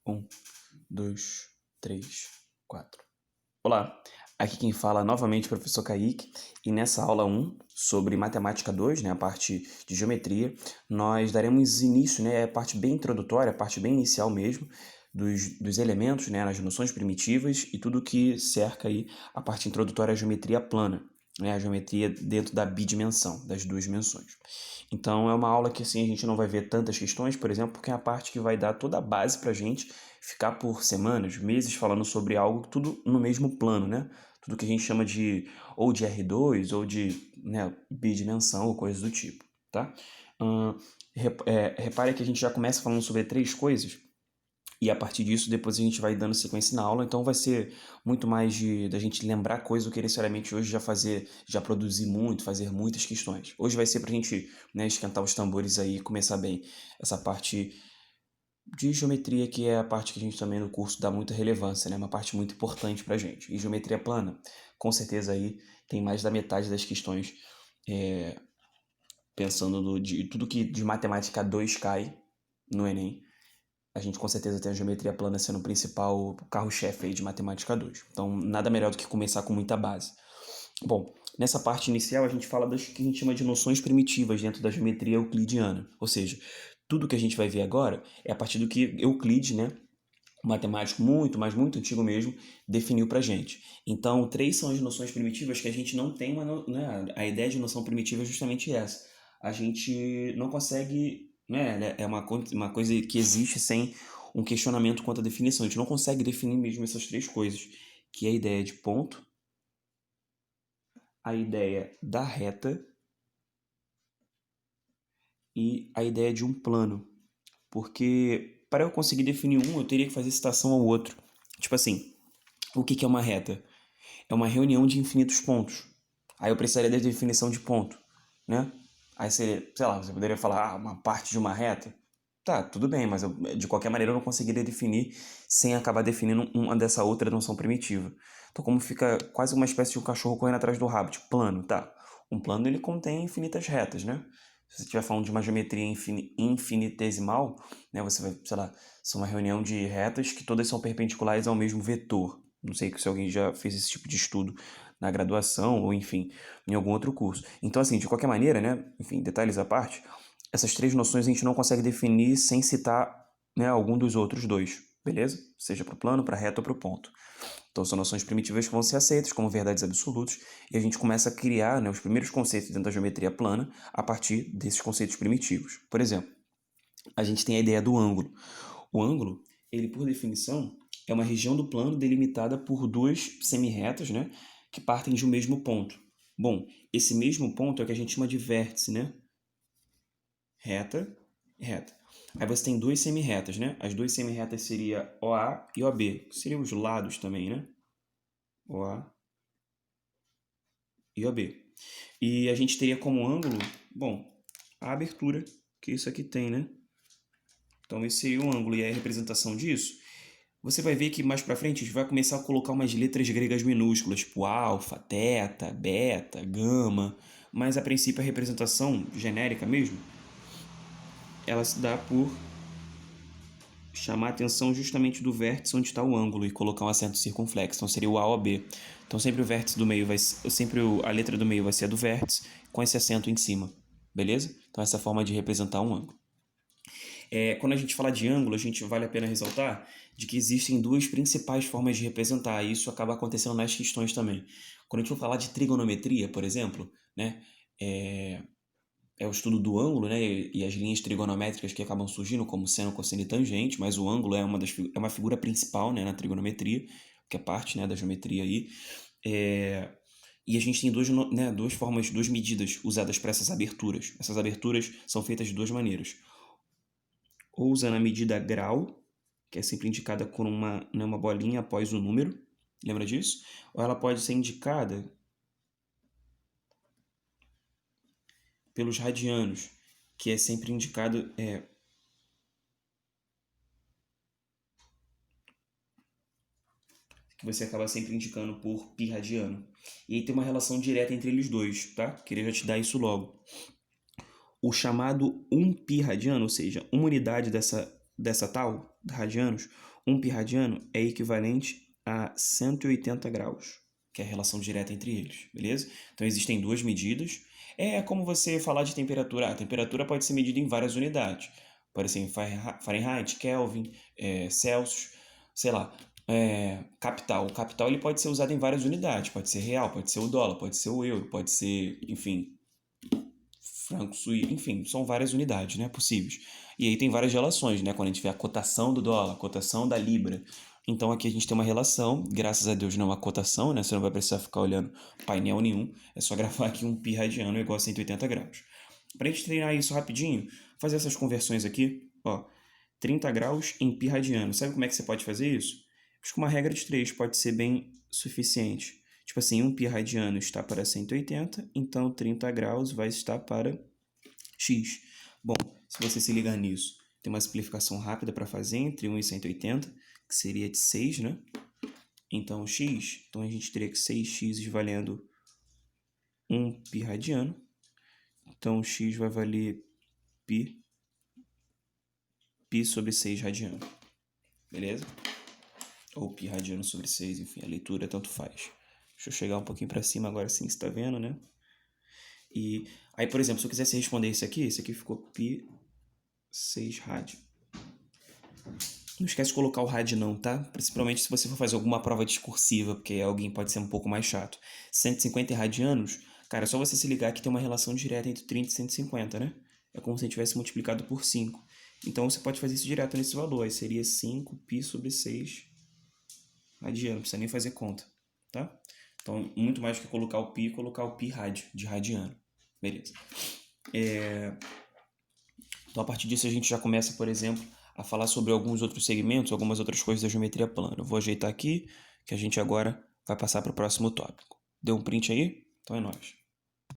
Um, dois, três, quatro. Olá, aqui quem fala novamente é o professor Kaique, e nessa aula 1 sobre matemática 2, né, a parte de geometria, nós daremos início, né, a parte bem introdutória, a parte bem inicial mesmo, dos elementos, né, as noções primitivas e tudo que cerca aí a parte introdutória à geometria plana, né, a geometria dentro da bidimensão, das duas dimensões. Então é uma aula que assim a gente não vai ver tantas questões, por exemplo, porque é a parte que vai dar toda a base para a gente ficar por semanas, meses falando sobre algo, tudo no mesmo plano, né? Tudo que a gente chama de ou de R2 ou de, né, bidimensão ou coisas do tipo, tá? Repare que a gente já começa falando sobre três coisas e a partir disso depois a gente vai dando sequência na aula, então vai ser muito mais da gente lembrar coisas do que necessariamente hoje já produzir muito, fazer muitas questões. Hoje vai ser pra gente, né, esquentar os tambores aí e começar bem essa parte de geometria, que é a parte que a gente também no curso dá muita relevância, né? Uma parte muito importante pra gente. E geometria plana, com certeza aí tem mais da metade das questões, pensando de tudo que de matemática 2 cai no Enem. A gente com certeza tem a geometria plana sendo o principal carro-chefe aí de matemática 2. Então, nada melhor do que começar com muita base. Bom, nessa parte inicial a gente fala das que a gente chama de noções primitivas dentro da geometria euclidiana. Ou seja, tudo que a gente vai ver agora é a partir do que Euclides, né, um matemático muito, mas muito antigo mesmo, definiu pra gente. Então, três são as noções primitivas que a gente não tem né, a ideia de noção primitiva é justamente essa. A gente não consegue, né, é uma coisa que existe sem um questionamento quanto à definição. A gente não consegue definir mesmo essas três coisas, que é a ideia de ponto, a ideia da reta e a ideia de um plano. Porque para eu conseguir definir um, eu teria que fazer citação ao outro. Tipo assim, o que é uma reta? É uma reunião de infinitos pontos. Aí eu precisaria da definição de ponto, né? Aí seria, sei lá, você poderia falar, uma parte de uma reta. Tá, tudo bem, mas de qualquer maneira eu não conseguiria definir sem acabar definindo uma dessa outra noção primitiva. Então como fica quase uma espécie de um cachorro correndo atrás do rabo, tipo plano, tá? Um plano ele contém infinitas retas, né? Se você estiver falando de uma geometria infinitesimal, né, você vai, sei lá, são uma reunião de retas que todas são perpendiculares ao mesmo vetor. Não sei se alguém já fez esse tipo de estudo na graduação ou, enfim, em algum outro curso. Então, assim, de qualquer maneira, né, enfim, detalhes à parte, essas três noções a gente não consegue definir sem citar, né, algum dos outros dois, beleza? Seja para o plano, para a reta ou para o ponto. Então, são noções primitivas que vão ser aceitas como verdades absolutas e a gente começa a criar, né, os primeiros conceitos dentro da geometria plana a partir desses conceitos primitivos. Por exemplo, a gente tem a ideia do ângulo. O ângulo, ele por definição, é uma região do plano delimitada por duas semirretas, né, que partem de um mesmo ponto. Bom, esse mesmo ponto é o que a gente chama de vértice, né? Reta, reta. Aí você tem duas semirretas, né? As duas semirretas seriam OA e OB, que seriam os lados também, né? OA e OB. E a gente teria como ângulo, bom, a abertura que isso aqui tem, né? Então esse seria o ângulo e a representação disso. Você vai ver que mais para frente a gente vai começar a colocar umas letras gregas minúsculas, tipo alfa, teta, beta, gama, mas a princípio a representação genérica mesmo, ela se dá por chamar a atenção justamente do vértice onde está o ângulo e colocar um acento circunflexo. Então seria o A ou B. Então sempre o vértice do meio vai sempre a letra do meio vai ser a do vértice com esse acento em cima, beleza? Então essa é a forma de representar um ângulo. Quando a gente fala de ângulo, a gente vale a pena ressaltar de que existem duas principais formas de representar, e isso acaba acontecendo nas questões também. Quando a gente for falar de trigonometria, por exemplo, né, é o estudo do ângulo, né, e as linhas trigonométricas que acabam surgindo, como seno, cosseno e tangente, mas o ângulo é uma figura principal, né, na trigonometria, que é parte, né, da geometria aí. E a gente tem duas formas, duas medidas usadas para essas aberturas. Essas aberturas são feitas de duas maneiras. Ou usando a medida grau, que é sempre indicada com uma bolinha após o número, lembra disso? Ou ela pode ser indicada pelos radianos, que é sempre indicado que você acaba sempre indicando por pi radiano. E aí tem uma relação direta entre eles dois, tá? Queria já te dar isso logo. O chamado 1 pi radiano, ou seja, uma unidade dessa tal, radianos, 1 π radiano é equivalente a 180 graus, que é a relação direta entre eles, beleza? Então existem duas medidas. É como você falar de temperatura. A temperatura pode ser medida em várias unidades. Pode ser em Fahrenheit, Kelvin, Celsius, sei lá. Capital. O capital ele pode ser usado em várias unidades. Pode ser real, pode ser o dólar, pode ser o euro, pode ser, enfim, franco suíço, enfim, são várias unidades, né, possíveis. E aí tem várias relações, né, quando a gente vê a cotação do dólar, a cotação da libra. Então aqui a gente tem uma relação, graças a Deus não é uma cotação, né, você não vai precisar ficar olhando painel nenhum, é só gravar aqui 1 π radiano igual a 180 graus. Para a gente treinar isso rapidinho, fazer essas conversões aqui, ó, 30 graus em π radiano. Sabe como é que você pode fazer isso? Acho que uma regra de 3 pode ser bem suficiente. Tipo assim, 1 π radiano está para 180, então 30 graus vai estar para x. Bom, se você se ligar nisso, tem uma simplificação rápida para fazer entre 1 e 180, que seria de 6, né? Então, x, então a gente teria que 6x valendo 1 π radiano. Então, x vai valer π sobre 6 radiano. Beleza? Ou π radiano sobre 6, enfim, a leitura tanto faz. Deixa eu chegar um pouquinho para cima agora sim, você está vendo, né? E aí, por exemplo, se eu quisesse responder esse aqui ficou π 6 rádio. Não esquece de colocar o rádio não, tá? Principalmente se você for fazer alguma prova discursiva, porque alguém pode ser um pouco mais chato. 150 radianos, cara, é só você se ligar que tem uma relação direta entre 30 e 150, né? É como se a gente tivesse multiplicado por 5. Então você pode fazer isso direto nesse valor. Aí seria 5 π sobre 6 radiano. Não precisa nem fazer conta, tá? Então, muito mais do que colocar o π, colocar o π rádio, de radiano. Beleza. Então, a partir disso, a gente já começa, por exemplo, a falar sobre alguns outros segmentos, algumas outras coisas da geometria plana. Eu vou ajeitar aqui, que a gente agora vai passar para o próximo tópico. Deu um print aí? Então é nóis.